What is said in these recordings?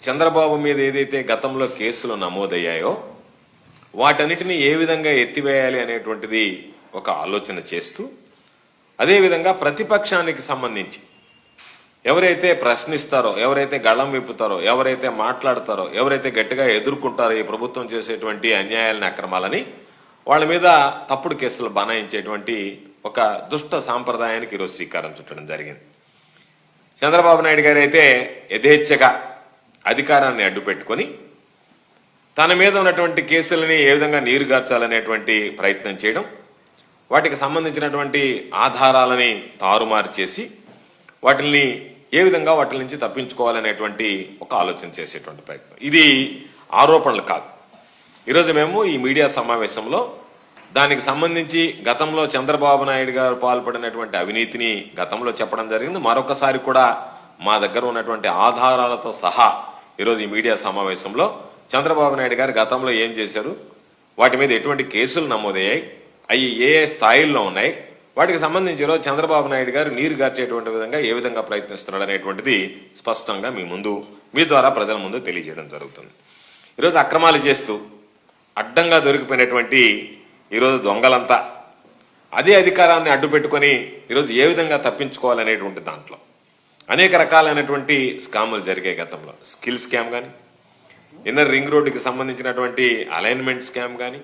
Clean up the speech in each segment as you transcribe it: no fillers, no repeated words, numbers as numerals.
చంద్రబాబు మీద ఏదైతే గతంలో కేసులు నమోదయ్యాయో వాటన్నిటిని ఏ విధంగా ఎత్తివేయాలి అనేటువంటిది ఒక ఆలోచన చేస్తూ, అదేవిధంగా ప్రతిపక్షానికి సంబంధించి ఎవరైతే ప్రశ్నిస్తారో, ఎవరైతే గళం విప్పుతారో, ఎవరైతే మాట్లాడతారో, ఎవరైతే గట్టిగా ఎదుర్కొంటారో ఈ ప్రభుత్వం చేసేటువంటి అన్యాయాలని, అక్రమాలని, వాళ్ళ మీద తప్పుడు కేసులు బనాయించేటువంటి ఒక దుష్ట సాంప్రదాయానికి ఈరోజు శ్రీకారం చుట్టడం జరిగింది. చంద్రబాబు నాయుడు గారు అయితే యథేచ్ఛగా అధికారాన్ని అడ్డుపెట్టుకొని తన మీద ఉన్నటువంటి కేసులని ఏ విధంగా నీరుగార్చాలనేటువంటి ప్రయత్నం చేయడం, వాటికి సంబంధించినటువంటి ఆధారాలని తారుమారు చేసి వాటిని ఏ విధంగా వాటి నుంచి తప్పించుకోవాలనేటువంటి ఒక ఆలోచన చేసేటువంటి ప్రయత్నం. ఇది ఆరోపణలు కాదు. ఈరోజు మేము ఈ మీడియా సమావేశంలో దానికి సంబంధించి గతంలో చంద్రబాబు నాయుడు గారు పాల్పడినటువంటి అవినీతిని గతంలో చెప్పడం జరిగింది. మరొకసారి కూడా మా దగ్గర ఉన్నటువంటి ఆధారాలతో సహా ఈరోజు ఈ మీడియా సమావేశంలో చంద్రబాబు నాయుడు గారు గతంలో ఏం చేశారు, వాటి మీద ఎటువంటి కేసులు నమోదయ్యాయి, అవి ఏ ఏ స్థాయిల్లో ఉన్నాయి, వాటికి సంబంధించి ఈరోజు చంద్రబాబు నాయుడు గారు నీరు గార్చేటువంటి విధంగా ఏ విధంగా ప్రయత్నిస్తున్నాడు అనేటువంటిది స్పష్టంగా మీ ద్వారా ప్రజల ముందు తెలియజేయడం జరుగుతుంది. ఈరోజు అక్రమాలు చేస్తూ అడ్డంగా దొరికిపోయినటువంటి ఈరోజు దొంగలంతా అదే అధికారాన్ని అడ్డు పెట్టుకొని ఈరోజు ఏ విధంగా తప్పించుకోవాలనేటువంటి దాంట్లో అనేక రకాలైనటువంటి స్కాములు జరిగాయి. గతంలో స్కిల్ స్కామ్ కానీ, ఇన్నర్ రింగ్ రోడ్డుకి సంబంధించినటువంటి అలైన్మెంట్ స్కామ్ కానీ,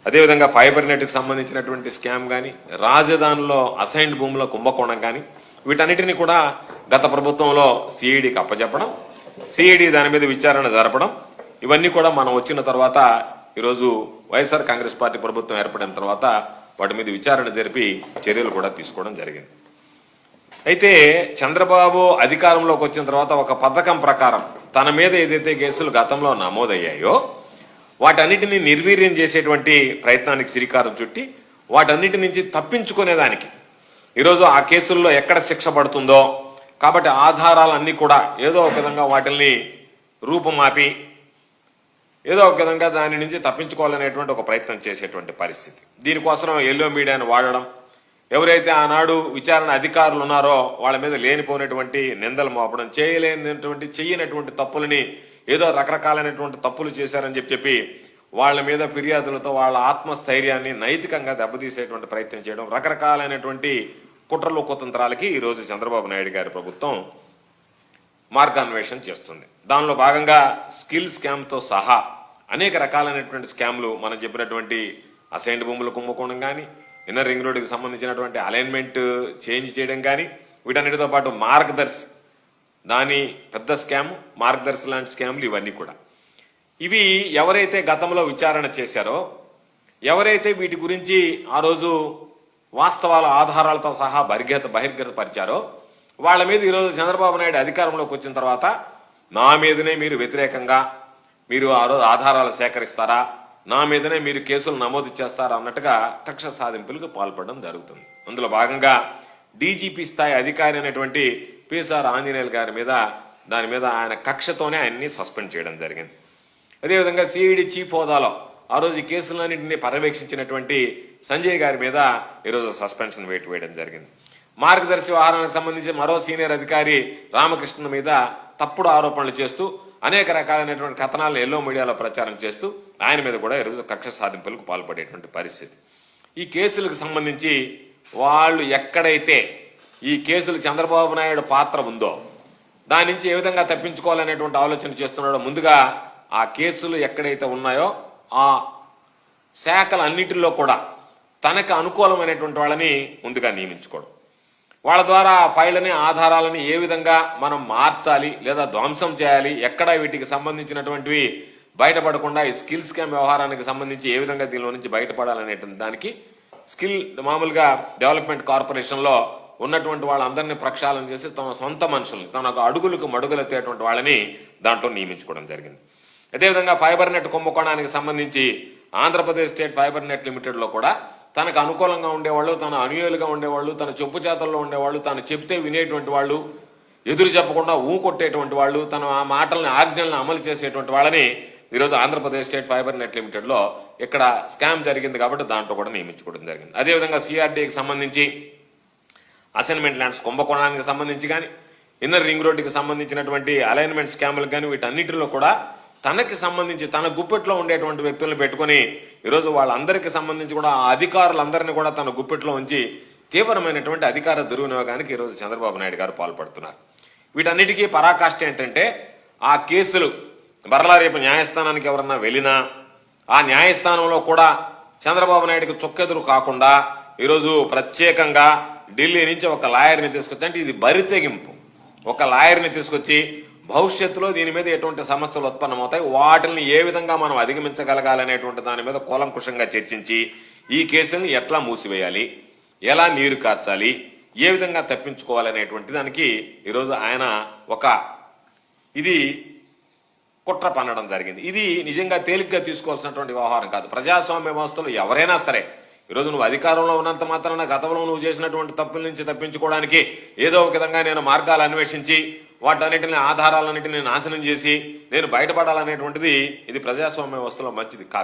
అదేవిధంగా ఫైబర్ నెట్కి సంబంధించినటువంటి స్కామ్ కానీ, రాజధానిలో అసైన్డ్ భూముల కుంభకోణం కానీ, వీటన్నిటిని కూడా గత ప్రభుత్వంలో సిఐడికి అప్పచెప్పడం, సిఐడి దాని మీద విచారణ జరపడం, ఇవన్నీ కూడా మనం వచ్చిన తర్వాత ఈరోజు వైఎస్ఆర్ కాంగ్రెస్ పార్టీ ప్రభుత్వం ఏర్పడిన తర్వాత వాటి మీద విచారణ జరిపి చర్యలు కూడా తీసుకోవడం జరిగింది. అయితే చంద్రబాబు అధికారంలోకి వచ్చిన తర్వాత ఒక పథకం ప్రకారం తన మీద ఏదైతే కేసులు గతంలో నమోదయ్యాయో వాటన్నిటిని నిర్వీర్యం చేసేటువంటి ప్రయత్నానికి శ్రీకారం చుట్టి వాటన్నిటి నుంచి తప్పించుకునేదానికి ఈరోజు ఆ కేసుల్లో ఎక్కడ శిక్ష పడుతుందో కాబట్టి ఆధారాలన్నీ కూడా ఏదో ఒక విధంగా వాటిల్ని రూపుమాపి ఏదో ఒక విధంగా దాని నుంచి తప్పించుకోవాలనేటువంటి ఒక ప్రయత్నం చేసేటువంటి పరిస్థితి. దీనికోసం ఎల్లో మీడియాను వాడడం, ఎవరైతే ఆనాడు విచారణ అధికారులు ఉన్నారో వాళ్ళ మీద లేనిపోయినటువంటి నిందలు మోపడం, చెయ్యనటువంటి తప్పులని ఏదో రకరకాలైనటువంటి తప్పులు చేశారని చెప్పి వాళ్ళ మీద ఫిర్యాదులతో వాళ్ళ ఆత్మస్థైర్యాన్ని నైతికంగా దెబ్బతీసేటువంటి ప్రయత్నం చేయడం, రకరకాలైనటువంటి కుట్రలు కుతంత్రాలకి ఈరోజు చంద్రబాబు నాయుడు గారి ప్రభుత్వం మార్గాన్వేషణ చేస్తుంది. దానిలో భాగంగా స్కిల్ స్కామ్తో సహా అనేక రకాలైనటువంటి స్కామ్లు మనం చెప్పినటువంటి అసైన్డ్ భూముల కుంభకోణం కానీ, ఇన్నర్ రింగ్ రోడ్డుకి సంబంధించినటువంటి అలైన్మెంట్ చేంజ్ చేయడం కానీ, వీటన్నిటితో పాటు మార్గదర్శి దాని పెద్ద స్కామ్, మార్గదర్శి లాంటి స్కామ్లు ఇవన్నీ కూడా ఇవి ఎవరైతే గతంలో విచారణ చేశారో, ఎవరైతే వీటి గురించి ఆ రోజు వాస్తవాల ఆధారాలతో సహా బహిర్గతపరిచారో వాళ్ళ మీద ఈరోజు చంద్రబాబు నాయుడు అధికారంలోకి వచ్చిన తర్వాత నా మీదనే మీరు వ్యతిరేకంగా మీరు ఆ రోజు ఆధారాలు సేకరిస్తారా, నా మీదనే మీరు కేసులు నమోదు చేస్తారా అన్నట్టుగా కక్ష సాధింపులకు పాల్పడడం జరుగుతుంది. అందులో భాగంగా డీజీపీ స్థాయి అధికారి అయినటువంటి పిఎస్ఆర్ ఆంజనేయులు గారి మీద దాని మీద ఆయన కక్షతోనే ఆయన్ని సస్పెండ్ చేయడం జరిగింది. అదేవిధంగా సిఐడి చీఫ్ హోదాలో ఆ రోజు ఈ కేసులన్నింటినీ పర్యవేక్షించినటువంటి సంజయ్ గారి మీద ఈరోజు సస్పెన్షన్ వేయడం జరిగింది. మార్గదర్శి వ్యవహారానికి సంబంధించి మరో సీనియర్ అధికారి రామకృష్ణ మీద తప్పుడు ఆరోపణలు చేస్తూ అనేక రకాలైనటువంటి కథనాలను ఎల్లో మీడియాలో ప్రచారం చేస్తూ ఆయన మీద కూడా ఈరోజు కక్ష సాధింపులకు పాల్పడేటువంటి పరిస్థితి. ఈ కేసులకు సంబంధించి వాళ్ళు ఎక్కడైతే ఈ కేసులు చంద్రబాబు నాయుడు పాత్ర ఉందో దాని నుంచి ఏ విధంగా తప్పించుకోవాలనేటువంటి ఆలోచన చేస్తున్నాడో ముందుగా ఆ కేసులు ఎక్కడైతే ఉన్నాయో ఆ శాఖలన్నిటిలో కూడా తనకు అనుకూలమైనటువంటి వాళ్ళని ముందుగా నియమించుకోవడం, వాళ్ళ ద్వారా ఆ ఫైళ్ళని ఆధారాలని ఏ విధంగా మనం మార్చాలి లేదా ధ్వంసం చేయాలి, ఎక్కడ వీటికి సంబంధించినటువంటివి బయటపడకుండా ఈ స్కిల్ స్కామ్ వ్యవహారానికి సంబంధించి ఏ విధంగా దీనిలో నుంచి బయటపడాలనేటువంటి దానికి స్కిల్ మామూలుగా డెవలప్మెంట్ కార్పొరేషన్లో ఉన్నటువంటి వాళ్ళందరినీ ప్రక్షాళన చేసి తమ సొంత మనుషుల్ని తనకు అడుగులకు మడుగులెత్తేటువంటి వాళ్ళని దాంట్లో నియమించుకోవడం జరిగింది. అదేవిధంగా ఫైబర్ నెట్ కుంభకోణానికి సంబంధించి ఆంధ్రప్రదేశ్ స్టేట్ ఫైబర్ నెట్ లిమిటెడ్లో కూడా తనకు అనుకూలంగా ఉండేవాళ్ళు, తన అనుయాయులుగా ఉండేవాళ్ళు, తన చెప్పు చేతల్లో ఉండేవాళ్ళు, తను చెప్తే వినేటువంటి వాళ్ళు, ఎదురు చెప్పకుండా కొట్టేటువంటి వాళ్ళు, తన ఆ మాటల్ని ఆజ్ఞల్ని అమలు చేసేటువంటి వాళ్ళని ఈరోజు ఆంధ్రప్రదేశ్ స్టేట్ ఫైబర్ నెట్ లిమిటెడ్లో ఇక్కడ స్కామ్ జరిగింది కాబట్టి దాంట్లో కూడా నియమించుకోవడం జరిగింది. అదేవిధంగా సిఆర్డీకి సంబంధించి అసైన్మెంట్ ల్యాండ్స్ కుంభకోణానికి సంబంధించి కానీ, ఇన్నర్ రింగ్ రోడ్డుకి సంబంధించినటువంటి అలైన్మెంట్ స్కాములకు కానీ వీటన్నిటిలో కూడా తనకి సంబంధించి తన గుప్పెట్లో ఉండేటువంటి వ్యక్తులను పెట్టుకుని ఈరోజు వాళ్ళందరికీ సంబంధించి కూడా ఆ అధికారులందరినీ కూడా తన గుప్పెట్లో ఉంచి తీవ్రమైనటువంటి అధికార దుర్వినియోగానికి ఈరోజు చంద్రబాబు నాయుడు గారు పాల్పడుతున్నారు. వీటన్నిటికీ పరాకాష్ట ఏంటంటే ఆ కేసులు మరలా రేపు న్యాయస్థానానికి ఎవరన్నా వెళ్ళినా ఆ న్యాయస్థానంలో కూడా చంద్రబాబు నాయుడుకి చుక్కెదురు కాకుండా ఈరోజు ప్రత్యేకంగా ఢిల్లీ నుంచి ఒక లాయర్ని తీసుకొచ్చి, అంటే ఇది బరితెగింపు, ఒక లాయర్ని తీసుకొచ్చి భవిష్యత్తులో దీని మీద ఎటువంటి సమస్యలు ఉత్పన్నమవుతాయి, వాటిని ఏ విధంగా మనం అధిగమించగలగాలనేటువంటి దాని మీద కూలంకుషంగా చర్చించి ఈ కేసుల్ని ఎట్లా మూసివేయాలి, ఎలా నీరు కార్చాలి, ఏ విధంగా తప్పించుకోవాలనేటువంటి దానికి ఈరోజు ఆయన ఇది కుట్ర పన్నడం జరిగింది. ఇది నిజంగా తేలిగ్గా తీసుకోవాల్సినటువంటి వ్యవహారం కాదు. ప్రజాస్వామ్య వ్యవస్థలో ఎవరైనా సరే ఈరోజు నువ్వు అధికారంలో ఉన్నంత మాత్రాన గతంలో నువ్వు చేసినటువంటి తప్పుల నుంచి తప్పించుకోవడానికి ఏదో ఒక విధంగా నేను మార్గాలు అన్వేషించి వాటన్నిటిని ఆధారాలన్నింటినీ నాశనం చేసి నేను బయటపడాలనేటువంటిది ఇది ప్రజాస్వామ్య వ్యవస్థలో మంచిది కాదు.